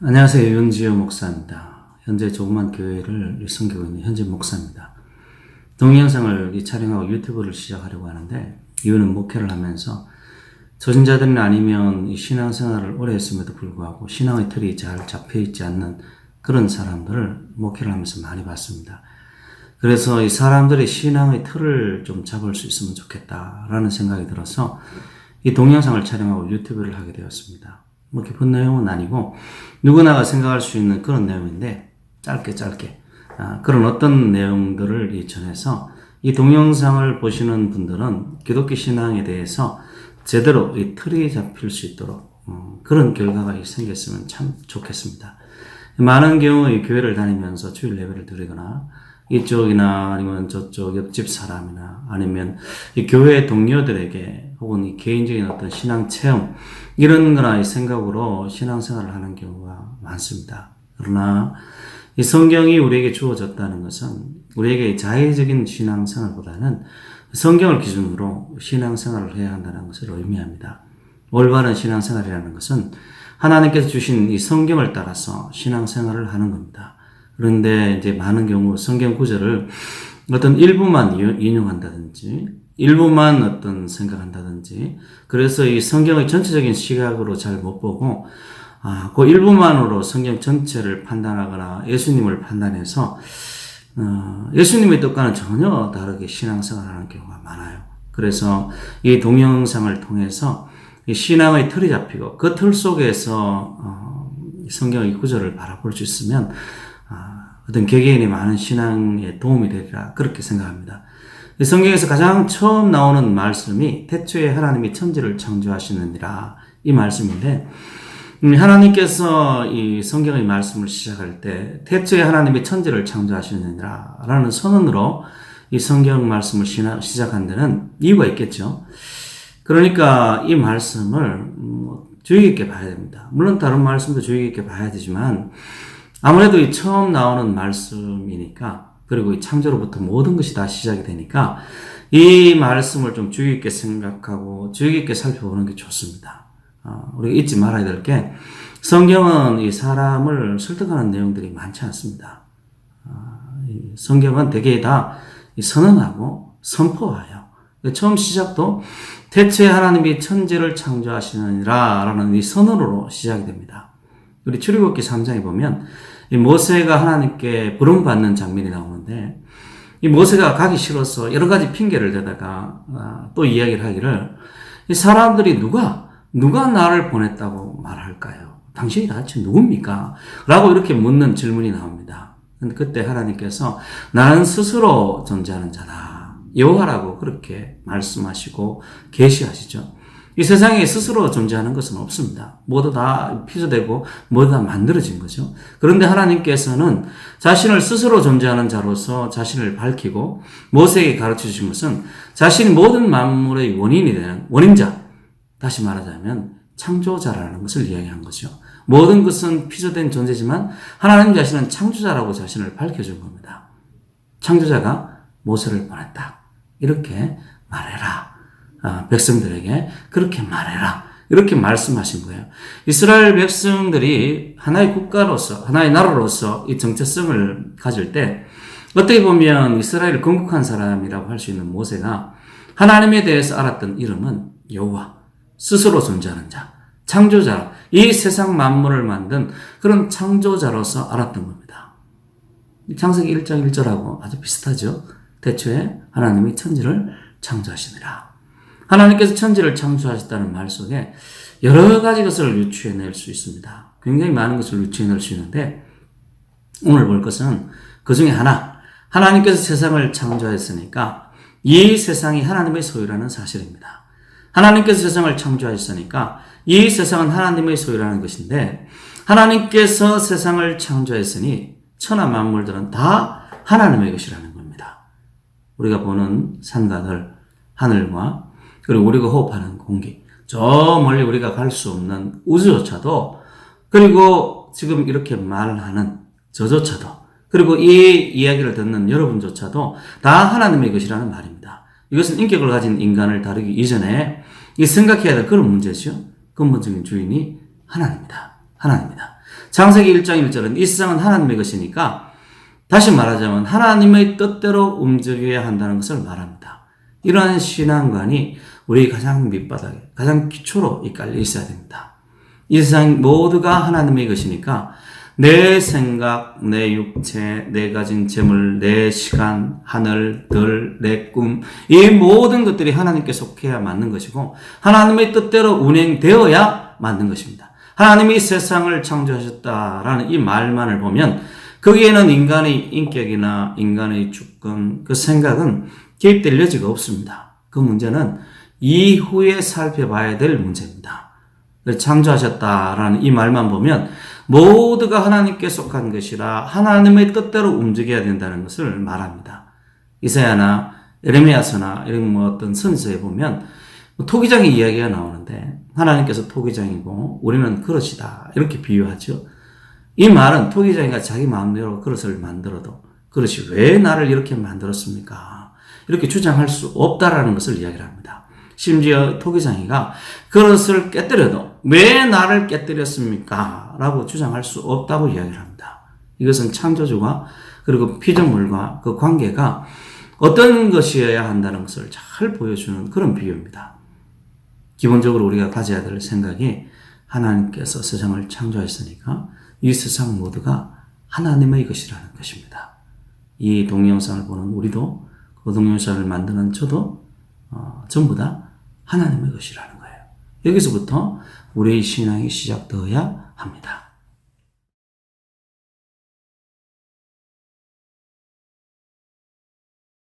안녕하세요. 윤지호 목사입니다. 현재 조그만 교회를 섬기고 있는 현재 목사입니다. 동영상을 촬영하고 유튜브를 시작하려고 하는데, 이유는 목회를 하면서 초신자들이나 아니면 이 신앙생활을 오래 했음에도 불구하고 신앙의 틀이 잘 잡혀있지 않는 그런 사람들을 목회를 하면서 많이 봤습니다. 그래서 이 사람들의 신앙의 틀을 좀 잡을 수 있으면 좋겠다라는 생각이 들어서 이 동영상을 촬영하고 유튜브를 하게 되었습니다. 뭐 깊은 내용은 아니고 누구나가 생각할 수 있는 그런 내용인데, 짧게 그런 어떤 내용들을 전해서 이 동영상을 보시는 분들은 기독교 신앙에 대해서 제대로 이 틀이 잡힐 수 있도록 그런 결과가 생겼으면 참 좋겠습니다. 많은 경우 이 교회를 다니면서 주일 예배를 드리거나 이쪽이나 아니면 저쪽 옆집 사람이나 아니면 이 교회 동료들에게 혹은 이 개인적인 어떤 신앙 체험 이런 거나 이 생각으로 신앙생활을 하는 경우가 많습니다. 그러나 이 성경이 우리에게 주어졌다는 것은 우리에게 자의적인 신앙생활보다는 성경을 기준으로 신앙생활을 해야 한다는 것을 의미합니다. 올바른 신앙생활이라는 것은 하나님께서 주신 이 성경을 따라서 신앙생활을 하는 겁니다. 그런데 이제 많은 경우 성경 구절을 어떤 일부만 인용한다든지 일부만 어떤 생각한다든지, 그래서 이 성경의 전체적인 시각으로 잘 못 보고 그 일부만으로 성경 전체를 판단하거나 예수님을 판단해서 예수님의 뜻과는 전혀 다르게 신앙생활을 하는 경우가 많아요. 그래서 이 동영상을 통해서 이 신앙의 틀이 잡히고 그 틀 속에서 성경의 구절을 바라볼 수 있으면 어떤 개개인의 많은 신앙에 도움이 되리라 그렇게 생각합니다. 성경에서 가장 처음 나오는 말씀이 태초에 하나님이 천지를 창조하시느니라 이 말씀인데, 하나님께서 이 성경의 말씀을 시작할 때 태초에 하나님이 천지를 창조하시느니라 라는 선언으로 이 성경 말씀을 시작한 데는 이유가 있겠죠. 그러니까 이 말씀을 주의 깊게 봐야 됩니다. 물론 다른 말씀도 주의 깊게 봐야 되지만 아무래도 이 처음 나오는 말씀이니까, 그리고 이 창조로부터 모든 것이 다 시작이 되니까 이 말씀을 좀 주의 깊게 생각하고 주의 깊게 살펴보는 게 좋습니다. 우리가 잊지 말아야 될 게, 성경은 이 사람을 설득하는 내용들이 많지 않습니다. 성경은 대개 다 선언하고 선포하여, 처음 시작도 태초에 하나님이 천지를 창조하시느니라 라는 이 선언으로 시작이 됩니다. 우리 출애굽기 3장에 보면 이 모세가 하나님께 부름받는 장면이 나오는데, 이 모세가 가기 싫어서 여러 가지 핑계를 대다가 또 이야기를 하기를, 이 사람들이 누가 나를 보냈다고 말할까요? 당신이 도대체 누굽니까? 라고 이렇게 묻는 질문이 나옵니다. 근데 그때 하나님께서 나는 스스로 존재하는 자다, 여호와라고 그렇게 말씀하시고 계시하시죠. 이 세상에 스스로 존재하는 것은 없습니다. 모두 다 피조되고 모두 다 만들어진 거죠. 그런데 하나님께서는 자신을 스스로 존재하는 자로서 자신을 밝히고 모세에게 가르쳐 주신 것은 자신이 모든 만물의 원인이 되는 원인자, 다시 말하자면 창조자라는 것을 이야기한 거죠. 모든 것은 피조된 존재지만 하나님 자신은 창조자라고 자신을 밝혀준 겁니다. 창조자가 모세를 보냈다, 이렇게 말해라. 백성들에게 그렇게 말해라, 이렇게 말씀하신 거예요. 이스라엘 백성들이 하나의 국가로서, 하나의 나라로서 이 정체성을 가질 때, 어떻게 보면 이스라엘을 건국한 사람이라고 할 수 있는 모세가 하나님에 대해서 알았던 이름은 여호와, 스스로 존재하는 자, 창조자, 이 세상 만물을 만든 그런 창조자로서 알았던 겁니다. 창세기 1장 1절하고 아주 비슷하죠. 태초에 하나님이 천지를 창조하시니라. 하나님께서 천지를 창조하셨다는 말 속에 여러 가지 것을 유추해낼 수 있습니다. 굉장히 많은 것을 유추해낼 수 있는데, 오늘 볼 것은 그 중에 하나님께서 세상을 창조하셨으니까 이 세상이 하나님의 소유라는 사실입니다. 하나님께서 세상을 창조하셨으니까 이 세상은 하나님의 소유라는 것인데, 하나님께서 세상을 창조했으니 천하 만물들은 다 하나님의 것이라는 겁니다. 우리가 보는 산과들, 하늘과 그리고 우리가 호흡하는 공기, 저 멀리 우리가 갈 수 없는 우주조차도, 그리고 지금 이렇게 말하는 저조차도, 그리고 이 이야기를 듣는 여러분조차도 다 하나님의 것이라는 말입니다. 이것은 인격을 가진 인간을 다루기 이전에 이 생각해야 될 그런 문제죠. 근본적인 주인이 하나님입니다. 창세기 1장 1절은 이 세상은 하나님의 것이니까 다시 말하자면 하나님의 뜻대로 움직여야 한다는 것을 말합니다. 이러한 신앙관이 우리 가장 밑바닥에 가장 기초로 깔려 있어야 됩니다. 이 세상 모두가 하나님의 것이니까 내 생각, 내 육체, 내 가진 재물, 내 시간, 하늘, 들, 내 꿈, 이 모든 것들이 하나님께 속해야 맞는 것이고 하나님의 뜻대로 운행되어야 맞는 것입니다. 하나님이 세상을 창조하셨다라는 이 말만을 보면 거기에는 인간의 인격이나 인간의 주권, 그 생각은 개입될 여지가 없습니다. 그 문제는 이후에 살펴봐야 될 문제입니다. 창조하셨다라는 이 말만 보면 모두가 하나님께 속한 것이라 하나님의 뜻대로 움직여야 된다는 것을 말합니다. 이사야나 에레미야서나 이런 어떤 선서에 보면 토기장의 이야기가 나오는데 하나님께서 토기장이고 우리는 그릇이다 이렇게 비유하죠. 이 말은 토기장이가 자기 마음대로 그릇을 만들어도 그릇이 왜 나를 이렇게 만들었습니까? 이렇게 주장할 수 없다라는 것을 이야기를 합니다. 심지어 토기장이가 그릇을 깨뜨려도 왜 나를 깨뜨렸습니까? 라고 주장할 수 없다고 이야기를 합니다. 이것은 창조주가 그리고 피조물과 그 관계가 어떤 것이어야 한다는 것을 잘 보여주는 그런 비유입니다. 기본적으로 우리가 가져야 될 생각이 하나님께서 세상을 창조하셨으니까 이 세상 모두가 하나님의 것이라는 것입니다. 이 동영상을 보는 우리도 그 동영상을 만드는 저도 전부 다 하나님의 것이라는 거예요. 여기서부터 우리의 신앙이 시작되어야 합니다.